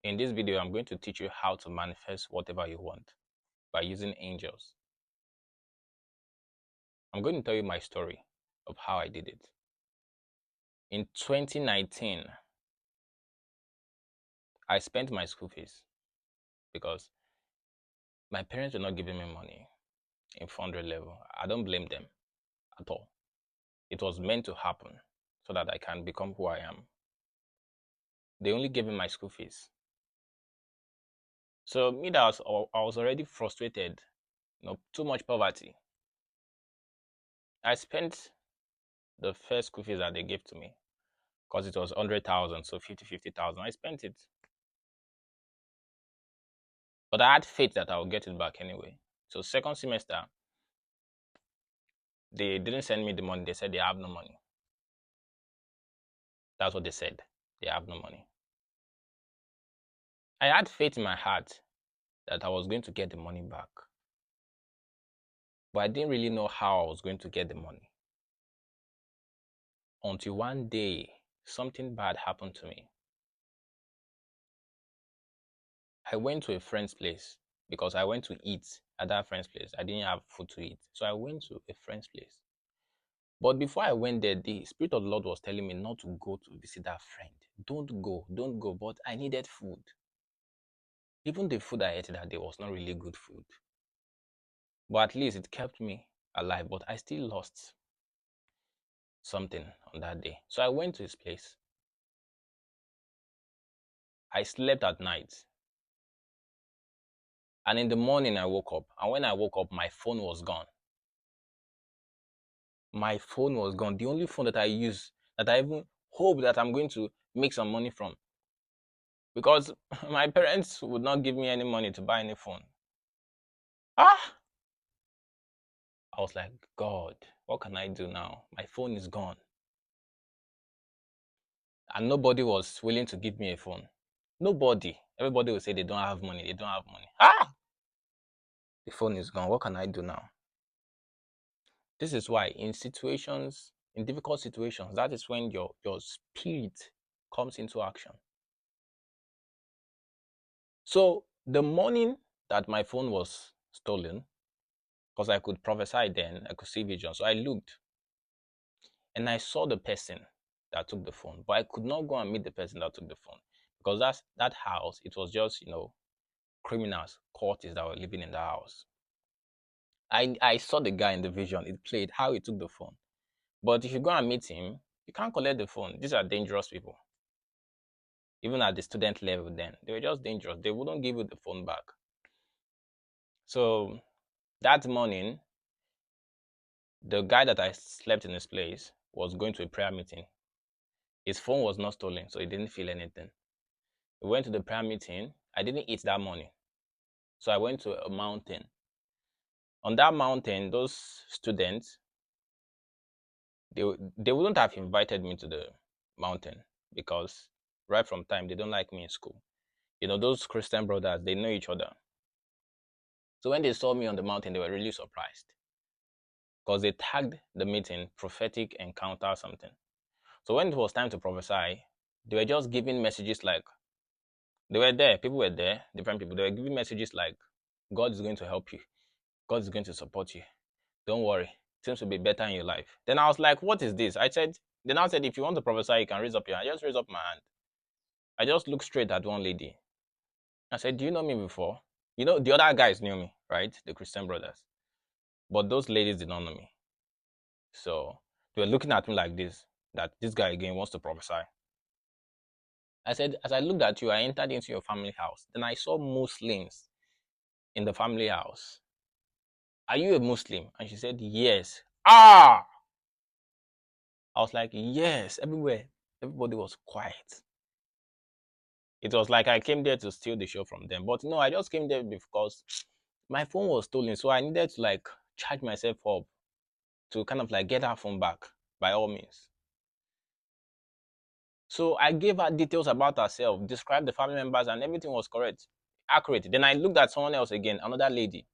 In this video, I'm going to teach you how to manifest whatever you want by using angels. I'm going to tell you my story of how I did it. In 2019, I spent my school fees because my parents were not giving me money in 400 level. I don't blame them at all. It was meant to happen so that I can become who I am. They only gave me my school fees. So me, that I was already frustrated, too much poverty. I spent the first school fees that they gave to me because it was 100,000, so 50,000. I spent it. But I had faith that I would get it back anyway. So second semester, they didn't send me the money. They said they have no money. That's what they said. They have no money. I had faith in my heart that I was going to get the money back. But I didn't really know how I was going to get the money. Until one day, something bad happened to me. I went to a friend's place because I went to eat at that friend's place. I didn't have food to eat. So I went to a friend's place. But before I went there, the Spirit of the Lord was telling me not to go to visit that friend. Don't go. But I needed food. Even the food I ate that day was not really good food. But at least it kept me alive. But I still lost something on that day. So I went to his place. I slept at night. And in the morning, I woke up. And when I woke up, my phone was gone. My phone was gone. The only phone that I use, that I even hope that I'm going to make some money from. Because my parents would not give me any money to buy any phone. I was like, God, what can I do now? My phone is gone. And nobody was willing to give me a phone. Nobody. Everybody would say they don't have money. They don't have money. The phone is gone. What can I do now? This is why in difficult situations, that is when your spirit comes into action. So the morning that my phone was stolen, because I could prophesy then, I could see vision. So I looked and I saw the person that took the phone, but I could not go and meet the person that took the phone because that house, it was just, criminals, cultists that were living in the house. I saw the guy in the vision. It played how he took the phone. But if you go and meet him, you can't collect the phone. These are dangerous people. Even at the student level then, they were just dangerous. They wouldn't give you the phone back. So that morning, the guy that I slept in his place was going to a prayer meeting. His phone was not stolen, so he didn't feel anything. We went to the prayer meeting. I didn't eat that morning. So I went to a mountain. On that mountain, those students, they wouldn't have invited me to the mountain because right from time, they don't like me in school. Those Christian brothers, they know each other. So when they saw me on the mountain, they were really surprised because they tagged the meeting prophetic encounter something. So when it was time to prophesy, they were just giving messages like, they were there, people were there, different people. They were giving messages like, God is going to help you. God is going to support you. Don't worry. Things will be better in your life. Then I was like, what is this? They now said, if you want to prophesy, you can raise up your hand. I just raised up my hand. I just looked straight at one lady. I said, do you know me before? The other guys knew me, right? The Christian brothers. But those ladies did not know me. So they were looking at me like this, that this guy again wants to prophesy. I said, as I looked at you, I entered into your family house. Then I saw Muslims in the family house. Are you a Muslim? And she said, yes. I was like, yes, everywhere. Everybody was quiet. It was like I came there to steal the show from them. But no, I just came there because my phone was stolen. So I needed to charge myself up to kind of get our phone back by all means. So I gave her details about herself, described the family members, and everything was accurate. Then I looked at someone else again, another lady.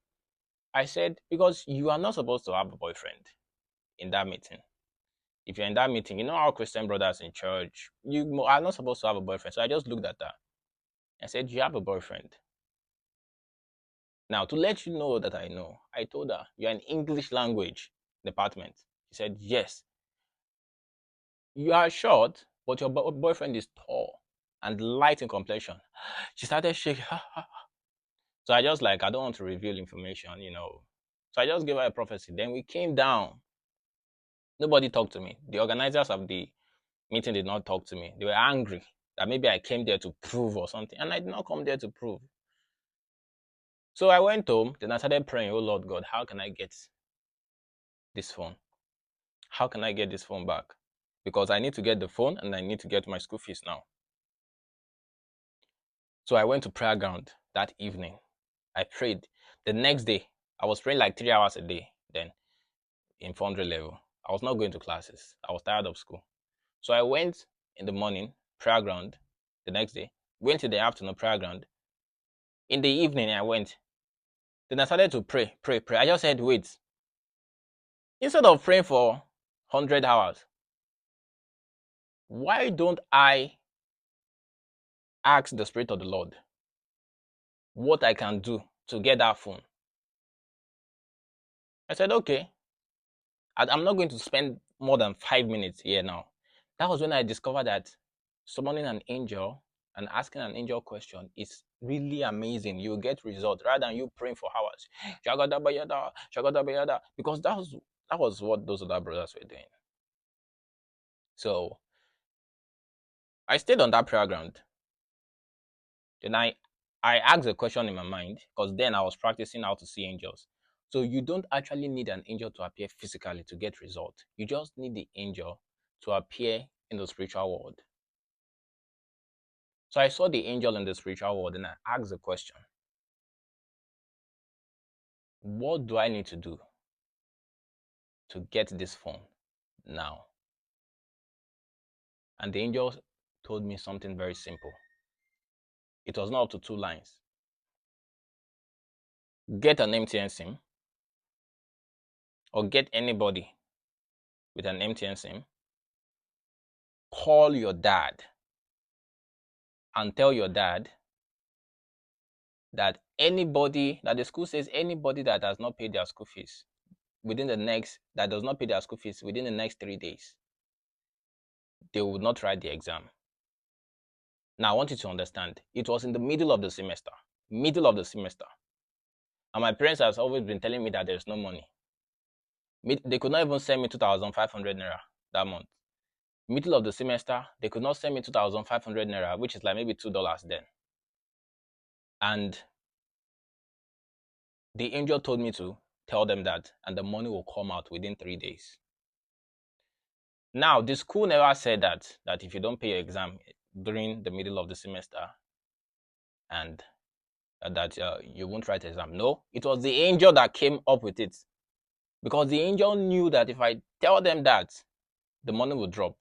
I said, because you are not supposed to have a boyfriend in that meeting. If you're in that meeting, our Christian brothers in church, you are not supposed to have a boyfriend. So I just looked at her. I said, you have a boyfriend. Now, to let you know that I know, I told her, you're in English language department. She said, yes. You are short, but your boyfriend is tall and light in complexion. She started shaking. So I just like, I don't want to reveal information. So I just gave her a prophecy. Then we came down. Nobody talked to me. The organizers of the meeting did not talk to me. They were angry that maybe I came there to prove or something. And I did not come there to prove. So I went home. Then I started praying, oh Lord God, how can I get this phone? How can I get this phone back? Because I need to get the phone and I need to get my school fees now. So I went to prayer ground that evening. I prayed. The next day, I was praying like 3 hours a day then in 400 level. I was not going to classes. I was tired of school. So I went in the morning, prayer ground, the next day. Went in the afternoon, prayer ground. In the evening, I went. Then I started to pray. I just said, wait. Instead of praying for 100 hours, why don't I ask the Spirit of the Lord what I can do to get that phone? I said, okay. I'm not going to spend more than 5 minutes here now. That was when I discovered that summoning an angel and asking an angel question is really amazing. You get results rather than you praying for hours. Shagadabayada, shagadabayada, because that was what those other brothers were doing. So I stayed on that prayer ground. Then I asked a question in my mind because then I was practicing how to see angels. So you don't actually need an angel to appear physically to get result. You just need the angel to appear in the spiritual world. So I saw the angel in the spiritual world and I asked the question, what do I need to do to get this phone now? And the angel told me something very simple. It was not up to 2 lines. Get an MTN SIM or get anybody with an MTN SIM. Call your dad and tell your dad that the school says anybody that has not paid their school fees that does not pay their school fees within the next 3 days, they will not write the exam. Now I want you to understand, it was in the middle of the semester. And my parents has always been telling me that there's no money. They could not even send me 2,500 naira that month. Middle of the semester, they could not send me 2,500 naira, which is like maybe $2 then. And the angel told me to tell them that, and the money will come out within 3 days. Now, the school never said that if you don't pay your exam during the middle of the semester, and that you won't write the exam. No, it was the angel that came up with it. Because the angel knew that if I tell them that, the money will drop.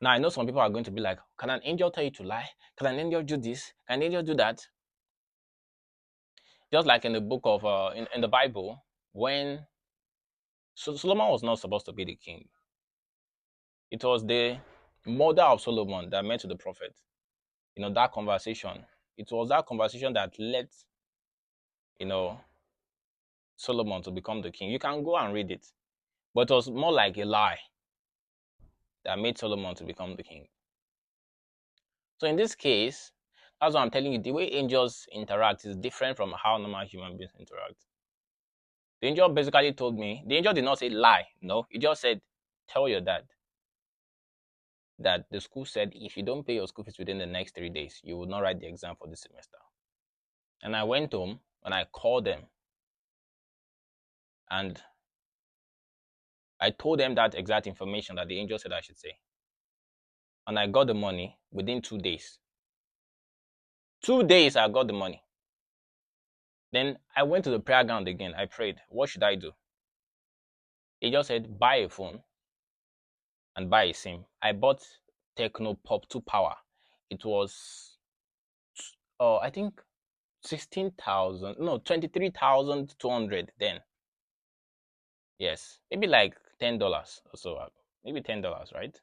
Now, I know some people are going to be like, can an angel tell you to lie? Can an angel do this? Can an angel do that? Just like in the book of, in the Bible, when Solomon was not supposed to be the king. It was the mother of Solomon that met with the prophet. That conversation. It was that conversation that led, Solomon to become the king. You can go and read it. But it was more like a lie that made Solomon to become the king. So in this case, that's what I'm telling you, the way angels interact is different from how normal human beings interact. The angel basically told me, the angel did not say lie, no, he just said, tell your dad that the school said if you don't pay your school fees within the next 3 days, you will not write the exam for this semester. And I went home and I called them and I told them that exact information that the angel said I should say. And I got the money within 2 days. 2 days I got the money. Then I went to the prayer ground again. I prayed. What should I do? He just said, buy a phone and buy a SIM. I bought Tecno Pop 2 Power. It was, I think 23,200 then. Yes, maybe like $10 or so. Maybe $10, right?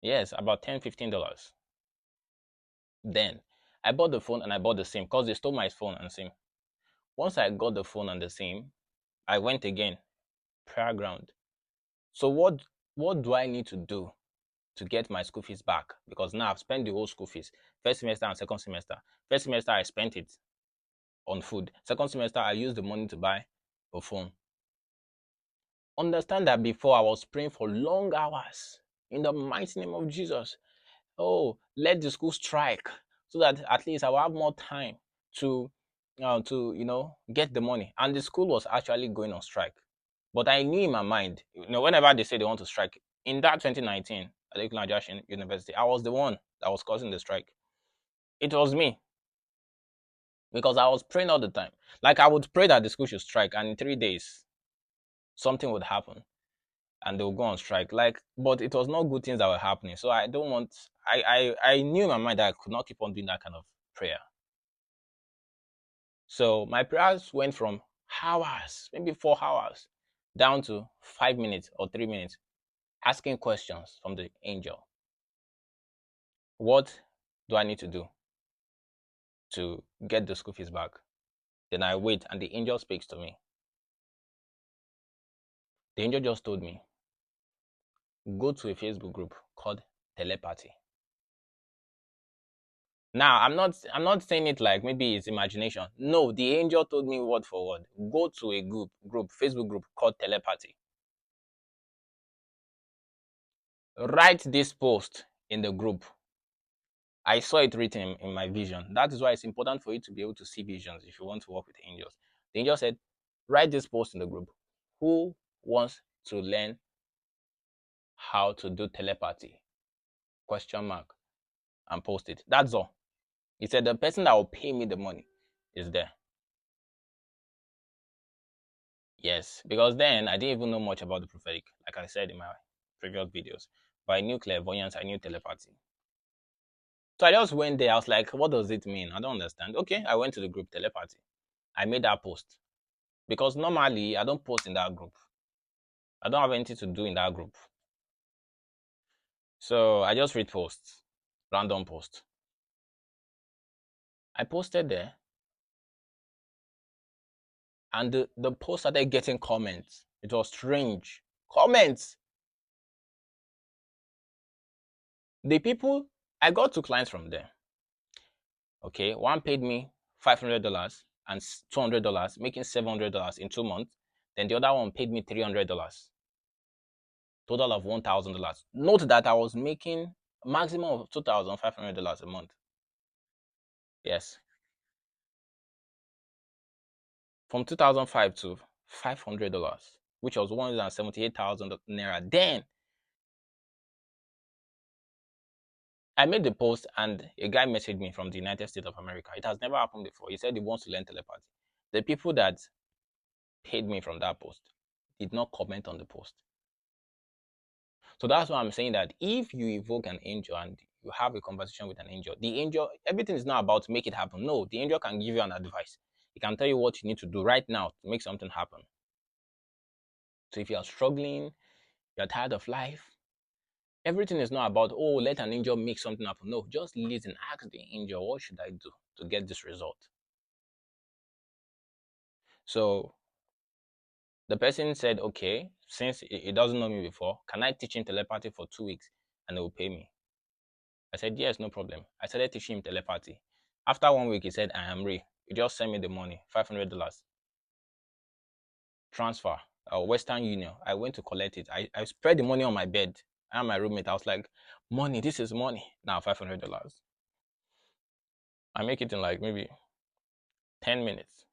Yes, about $10, $15. Then I bought the phone and I bought the SIM because they stole my phone and SIM. Once I got the phone and the SIM, I went again, prayer ground. So what do I need to do to get my school fees back? Because now I've spent the whole school fees, first semester and second semester. First semester I spent it on food. Second semester I used the money to buy a phone. Understand that before I was praying for long hours in the mighty name of Jesus. Oh, let the school strike so that at least I will have more time to get the money. And the school was actually going on strike. But I knew in my mind, whenever they say they want to strike, in that 2019 at Eklan Jashin University, I was the one that was causing the strike. It was me. Because I was praying all the time. Like I would pray that the school should strike, and in 3 days, something would happen and they'll go on strike. But it was not good things that were happening. So I don't want I knew in my mind that I could not keep on doing that kind of prayer. So my prayers went from hours, maybe 4 hours, down to 5 minutes or 3 minutes, asking questions from the angel. What do I need to do to get the school fees back? Then I wait and the angel speaks to me. The angel just told me, go to a Facebook group called Telepathy. Now, I'm not saying it like maybe it's imagination. No, the angel told me word for word. Go to a group, Facebook group called Telepathy. Write this post in the group. I saw it written in my vision. That is why it's important for you to be able to see visions if you want to work with angels. The angel said, write this post in the group. Who wants to learn how to do telepathy? Question mark. And post it. That's all. He said the person that will pay me the money is there. Yes, because then I didn't even know much about the prophetic, like I said in my previous videos. But I knew clairvoyance, I knew telepathy. So I just went there. I was like, what does it mean? I don't understand. Okay, I went to the group Telepathy. I made that post. Because normally I don't post in that group. I don't have anything to do in that group. So I just read posts, random posts. I posted there. And the post started getting comments. It was strange. Comments. The people, I got 2 clients from there. Okay, one paid me $500 and $200, making $700 in 2 months. Then the other one paid me $300, total of $1,000. Note that I was making a maximum of $2,500 a month. Yes, from 2005 to $500, which was 178,000 naira. Then I made the post and a guy messaged me from the United States of America. It has never happened before. He said he wants to learn telepathy. The people that paid me from that post did not comment on the post. So that's why I'm saying that if you evoke an angel and you have a conversation with an angel, the angel, everything is not about to make it happen. No, the angel can give you an advice. He can tell you what you need to do right now to make something happen. So if you are struggling, you're tired of life, everything is not about, oh, let an angel make something happen. No, just listen, ask the angel, what should I do to get this result? So the person said, okay, since he doesn't know me before, can I teach him telepathy for 2 weeks and he will pay me? I said, yes, no problem. I started teaching him telepathy. After 1 week, he said, I am real. He just sent me the money, $500. Transfer, Western Union. I went to collect it. I spread the money on my bed. I and my roommate, I was like, money, this is money. Now, $500. I make it in like maybe 10 minutes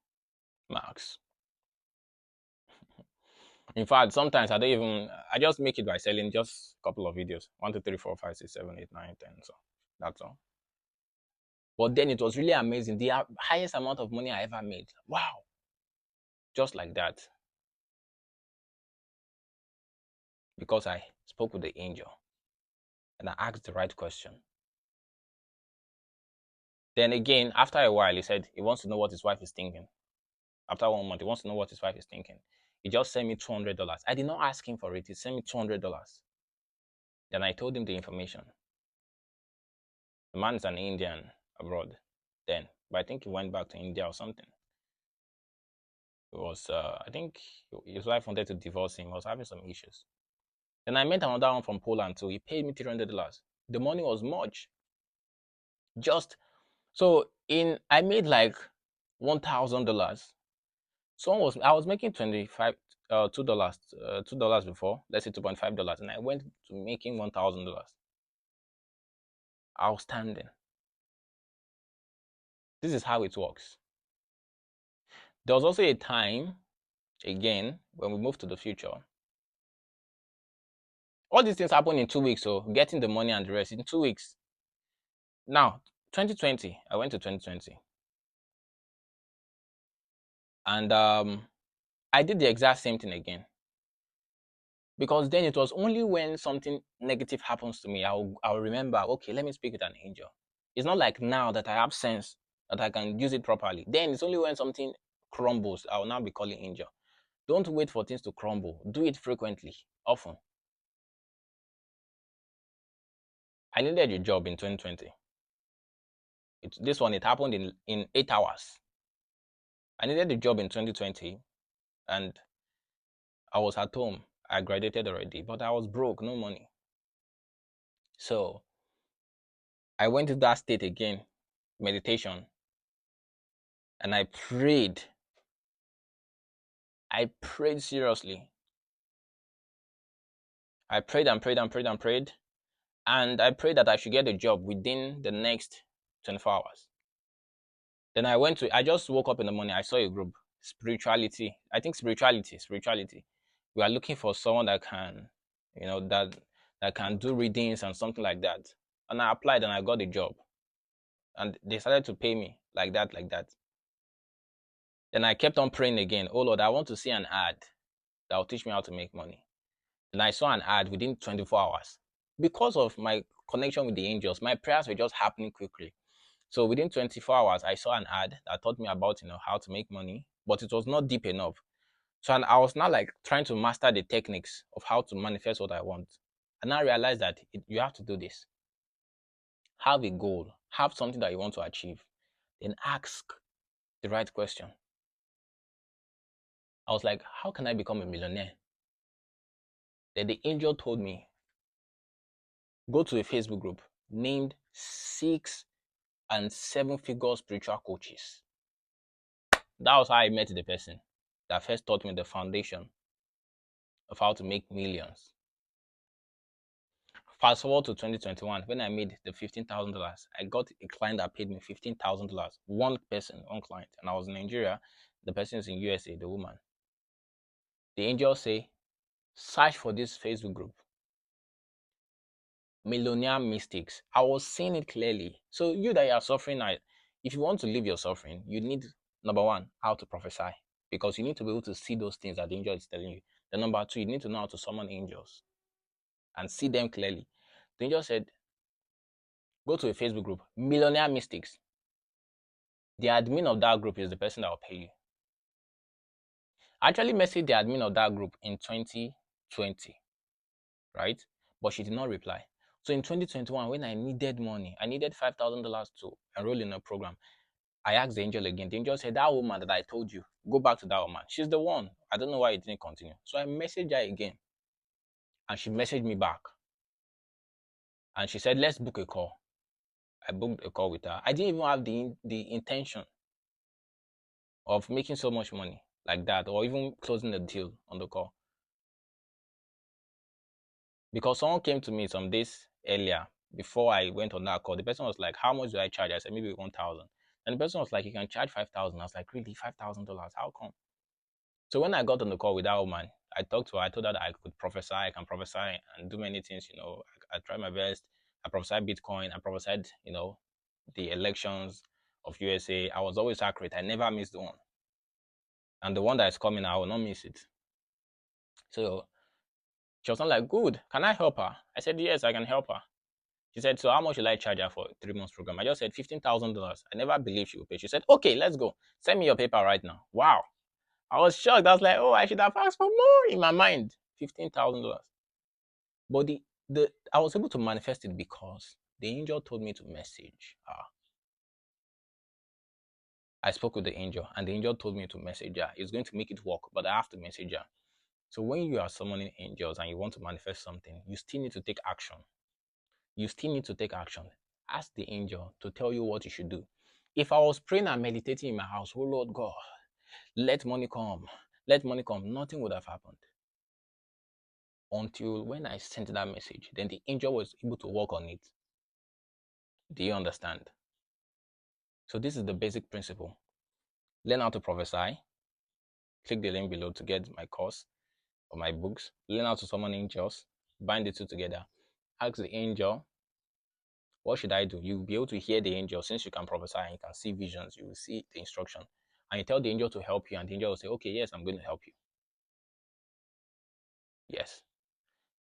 max. In fact, sometimes I just make it by selling just a couple of videos. 1, 2, 3, 4, 5, 6, 7, 8, 9, 10. So that's all. But then it was really amazing. The highest amount of money I ever made. Wow. Just like that. Because I spoke with the angel and I asked the right question. Then again, after a while, he said he wants to know what his wife is thinking. After 1 month, he wants to know what his wife is thinking. He just sent me $200. I did not ask him for it. He sent me $200. Then I told him the information. The man is an Indian. abroad then, but I think he went back to India or something. It was, I think his wife wanted to divorce him. He was having some issues. Then I met another one from Poland too. He paid me $300. The money was much. Just so in, I made like $1,000. I was making 25, $2 before, let's say $2.5, and I went to making $1,000. Outstanding. This is how it works. There was also a time, again, when we moved to the future. All these things happen in 2 weeks, so getting the money and the rest in 2 weeks. Now, 2020, I went to 2020. And I did the exact same thing again. Because then it was only when something negative happens to me, I'll remember, okay, let me speak with an angel. It's not like now that I have sense that I can use it properly. Then it's only when something crumbles, I'll now be calling angel. Don't wait for things to crumble. Do it frequently, often. I needed a job in 2020. This one, it happened in 8 hours. I needed a job in 2020, and I was at home. I graduated already, but I was broke, no money. So I went to that state again, meditation, and I prayed. I prayed seriously. I prayed and prayed and prayed and prayed. And I prayed that I should get a job within the next 24 hours. Then I just woke up in the morning. I saw a group, spirituality. I think spirituality. We are looking for someone that can, that can do readings and something like that. And I applied and I got a job. And they started to pay me like that, like that. Then I kept on praying again. Oh Lord, I want to see an ad that will teach me how to make money. And I saw an ad within 24 hours. Because of my connection with the angels, my prayers were just happening quickly. So within 24 hours, I saw an ad that taught me about, how to make money, but it was not deep enough. So I was now like trying to master the techniques of how to manifest what I want. And I realized that you have to do this. Have a goal, have something that you want to achieve, then ask the right question. I was like, how can I become a millionaire? Then the angel told me, go to a Facebook group named 6 and 7-figure spiritual coaches. That was how I met the person that first taught me the foundation of how to make millions. Fast forward to 2021, when I made the $15,000, I got a client that paid me $15,000. One person, one client, and I was in Nigeria. The person is in USA, the woman. The angel say, search for this Facebook group, Millionaire Mystics. I was seeing it clearly. So you that are suffering, if you want to leave your suffering, you need, number one, how to prophesy, because you need to be able to see those things that the angel is telling you. Then number two, you need to know how to summon angels and see them clearly. The angel said, go to a Facebook group, Millionaire Mystics. The admin of that group is the person that will pay you. I actually messaged the admin of that group in 2020, right? But she did not reply. So in 2021, when I needed money, I needed $5,000 to enroll in a program. I asked the angel again. The angel said, that woman that I told you, go back to that woman. She's the one. I don't know why it didn't continue. So I messaged her again. And she messaged me back. And she said, let's book a call. I booked a call with her. I didn't even have the intention of making so much money like that, or even closing the deal on the call. Because someone came to me some days earlier before I went on that call. The person was like, how much do I charge? I said, maybe 1,000. And the person was like, you can charge 5,000. I was like, really? $5,000? How come? So when I got on the call with that woman, I talked to her. I told her that I could prophesy. I can prophesy and do many things. I tried my best. I prophesied Bitcoin. I prophesied, the elections of USA. I was always accurate. I never missed one. And the one that is coming, I will not miss it. So she was not like, good, can I help her? I said, yes, I can help her. She said, so how much will I charge her for a 3-month program? I just said $15,000. I never believed she would pay. She said, okay, let's go. Send me your paper right now. Wow. I was shocked. I was like, oh, I should have asked for more in my mind. $15,000. But I was able to manifest it because the angel told me to message her. I spoke with the angel, and the angel told me to message her. It's going to make it work, but I have to message her. So when you are summoning angels and you want to manifest something, you still need to take action. You still need to take action. Ask the angel to tell you what you should do. If I was praying and meditating in my house, oh Lord God, let money come, nothing would have happened. Until when I sent that message, then the angel was able to work on it. Do you understand? So this is the basic principle. Learn how to prophesy. Click the link below to get my course or my books. Learn how to summon angels. Bind the two together. Ask the angel, what should I do? You'll be able to hear the angel. Since you can prophesy and you can see visions, you will see the instruction. And you tell the angel to help you, and the angel will say, okay, yes, I'm going to help you. Yes.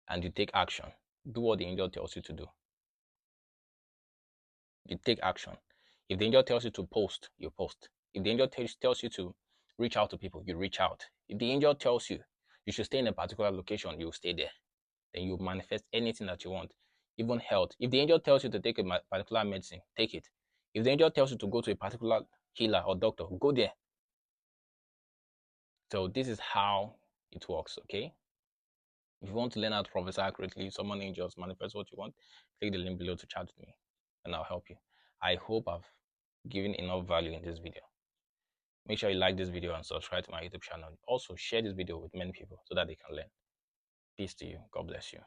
And you take action. Do what the angel tells you to do. You take action. If the angel tells you to post, you post. If the angel tells you to reach out to people, you reach out. If the angel tells you you should stay in a particular location, you stay there. Then you manifest anything that you want, even health. If the angel tells you to take a particular medicine, take it. If the angel tells you to go to a particular healer or doctor, go there. So this is how it works, okay? If you want to learn how to prophesy accurately, summon angels, manifest what you want, click the link below to chat with me, and I'll help you. I hope I've given enough value in this video. Make sure you like this video and subscribe to my YouTube channel. Also, share this video with many people so that they can learn. Peace to you. God bless you.